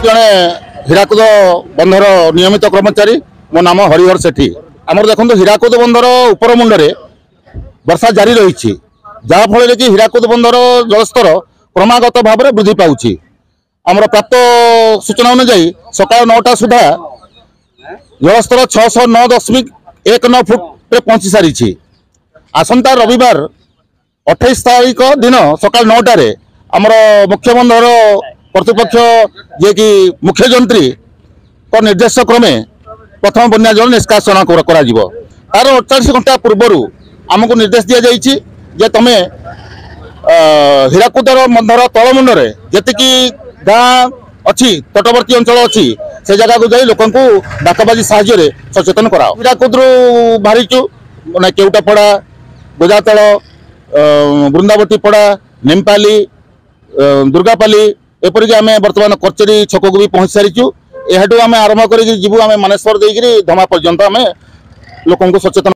जड़े हीराकुद बंधर नियमित कर्मचारी मो नाम हरिहर सेठी। आमर देखो हीराकुद बंधर उपर मुंडे वर्षा जारी रही जहाँफल कि हीराकुद बंधर जलस्तर क्रमागत भाव में वृद्धि पाँच। आमर प्राप्त सूचना अनुजाई सकाल 9टा सुधा जलस्तर 609.19 फुट पहुंची सारी। आसंता रविवार 28 तारीख दिन सकाल 9टार आमर मुख्य बंधर कर्तृपक्ष जे कि मुख्य जंत्री निर्देश क्रमे प्रथम बन्या जल निष्कासन तार 48 घंटा पूर्वर आमको निर्देश दि जाइए जे तुमे हीराकुदर बंधर तलमुंडे जी गाँ अच्छी तटवर्ती अंचल अच्छी से जगह को जाई लोक डाकबाजी साहाय्य सचेतन कराओ। हीराकुद बाहरीचु मैंने केउटापड़ा गोजातल बृंदावती पड़ा निमपाली दुर्गापाली एपरिक आम बर्तमान करचेरी छक को भी पहुंच सारीचु। यू आम आरंभ कर जीवु आम मानेश्वर देकर धमा पर्यंत आम लोक सचेतन